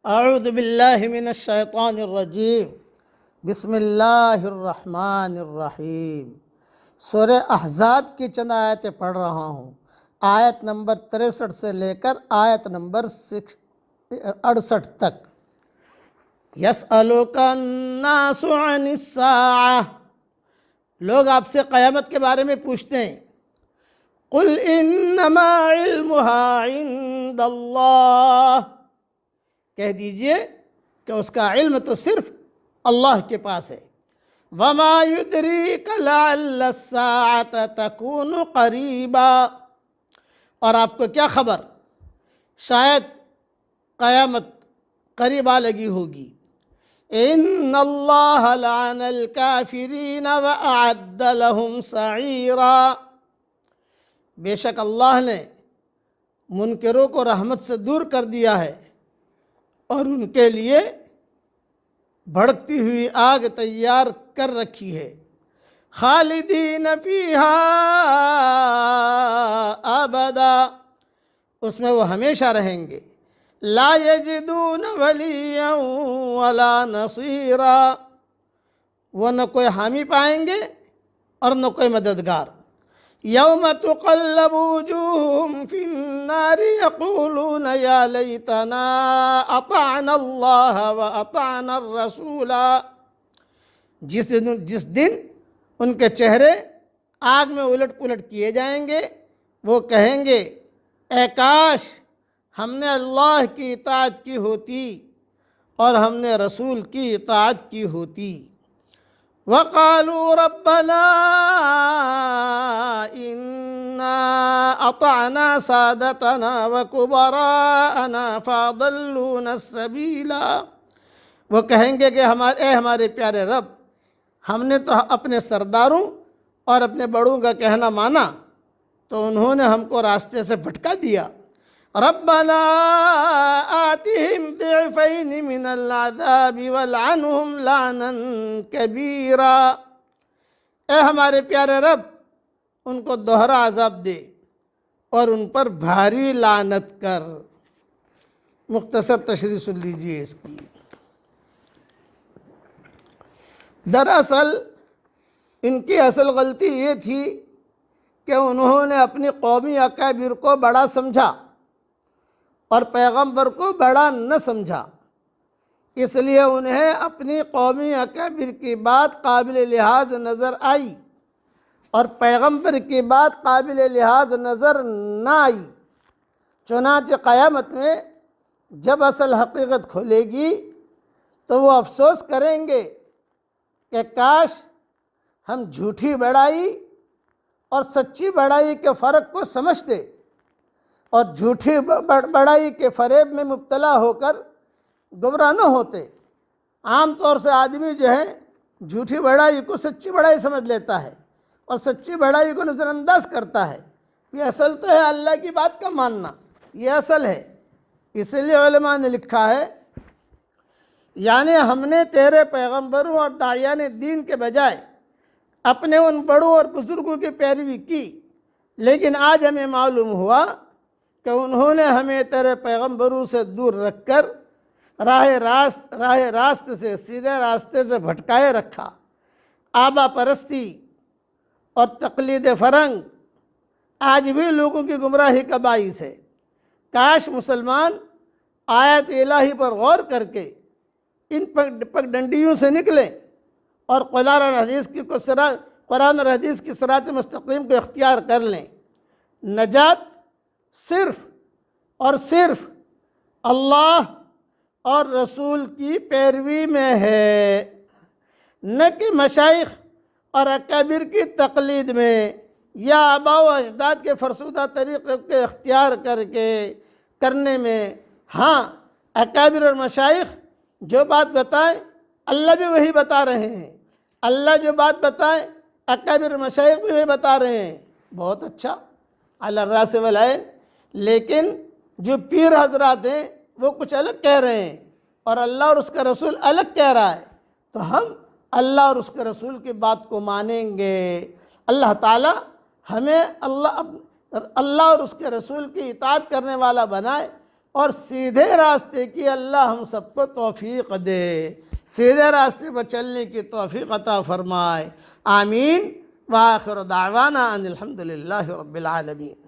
اعوذ باللہ من الشیطان الرجیم بسم اللہ الرحمن الرحیم۔ سورہ احزاب کی چند آیتیں پڑھ رہا ہوں، آیت نمبر 63 سے لے کر آیت نمبر 68 تک۔ یسألک الناس عن الساعہ، لوگ آپ سے قیامت کے بارے میں پوچھتے ہیں۔ قل انما علمها عند اللہ، کہہ دیجئے کہ اس کا علم تو صرف اللہ کے پاس ہے۔ وما یدریک لعل الساعة تکون قریبا، اور آپ کو کیا خبر شاید قیامت قریب آ لگی ہوگی۔ ان اللہ لعن الکافرین واعد لهم سعیرا، بے شک اللہ نے منکروں کو رحمت سے دور کر دیا ہے اور ان کے لیے بھڑکتی ہوئی آگ تیار کر رکھی ہے۔ خالدین فیہا ابدا، اس میں وہ ہمیشہ رہیں گے۔ لا یجدون ولیا ولا نصیرا، وہ نہ کوئی حامی پائیں گے اور نہ کوئی مددگار۔ یوم تقلب وجوہہم فی النار یقولون یا لیتنا اطعنا اللہ واطعنا الرسول، جس دن ان کے چہرے آگ میں الٹ پلٹ کیے جائیں گے، وہ کہیں گے اے کاش ہم نے اللہ کی اطاعت کی ہوتی اور ہم نے رسول کی اطاعت کی ہوتی۔ وَقَالُوا رَبَّنَا إِنَّا أَطَعْنَا سَادَتَنَا وَكُبَرَاءَنَا فَأَضَلُّونَا السَّبِيلَ، وہ کہیں گے کہ اے ہمارے پیارے رب، ہم نے تو اپنے سرداروں اور اپنے بڑوں کا کہنا مانا تو انہوں نے ہم کو راستے سے بھٹکا دیا۔ ربنا آتهم ضعفین من العذاب والعنهم لعنا کبیرا، اے ہمارے پیارے رب ان کو دوہرا عذاب دے اور ان پر بھاری لعنت کر۔ مختصر تشریح سن لیجئے اس کی۔ دراصل ان کی اصل غلطی یہ تھی کہ انہوں نے اپنی قومی اکابر کو بڑا سمجھا اور پیغمبر کو بڑا نہ سمجھا، اس لیے انہیں اپنی قومی اکابر کی بات قابل لحاظ نظر آئی اور پیغمبر کی بات قابل لحاظ نظر نہ آئی۔ چنانچہ قیامت میں جب اصل حقیقت کھلے گی تو وہ افسوس کریں گے کہ کاش ہم جھوٹی بڑائی اور سچی بڑائی کے فرق کو سمجھتے اور جھوٹی بڑائی کے فریب میں مبتلا ہو کر گمراہ نہ ہوتے۔ عام طور سے آدمی جو ہے جھوٹی بڑائی کو سچی بڑائی سمجھ لیتا ہے اور سچی بڑائی کو نظر انداز کرتا ہے۔ یہ اصل تو ہے اللہ کی بات کا ماننا، یہ اصل ہے۔ اس لیے علماء نے لکھا ہے یعنی ہم نے تیرے پیغمبروں اور داعیان دین کے بجائے اپنے ان بڑوں اور بزرگوں کی پیروی کی، لیکن آج ہمیں معلوم ہوا کہ انہوں نے ہمیں تیرے پیغمبروں سے دور رکھ کر راہ راست سے سیدھے راستے سے بھٹکائے رکھا۔ آبا پرستی اور تقلید فرنگ آج بھی لوگوں کی گمراہی کا باعث ہے۔ کاش مسلمان آیت الہی پر غور کر کے ان پگڈنڈیوں سے نکلیں اور قرآن اور حدیث کی صراط مستقیم کو اختیار کر لیں۔ نجات صرف اور صرف اللہ اور رسول کی پیروی میں ہے، نہ کہ مشائخ اور اکابر کی تقلید میں یا آباء و اجداد کے فرسودہ طریقے کو اختیار کرنے میں۔ ہاں، اکابر اور مشائخ جو بات بتائیں اللہ بھی وہی بتا رہے ہیں، اللہ جو بات بتائیں اکابر اور مشائخ بھی وہی بتا رہے ہیں، بہت اچھا، علی الراس والعین۔ لیکن جو پیر حضرات ہیں وہ کچھ الگ کہہ رہے ہیں اور اللہ اور اس کا رسول الگ کہہ رہا ہے، تو ہم اللہ اور اس کے رسول کی بات کو مانیں گے۔ اللہ تعالیٰ ہمیں اللہ اور اس کے رسول کی اطاعت کرنے والا بنائے اور سیدھے راستے کی اللہ ہم سب کو توفیق دے، سیدھے راستے پر چلنے کی توفیق عطا فرمائے۔ آمین۔ وآخر دعوانا ان الحمد للہ رب العالمین۔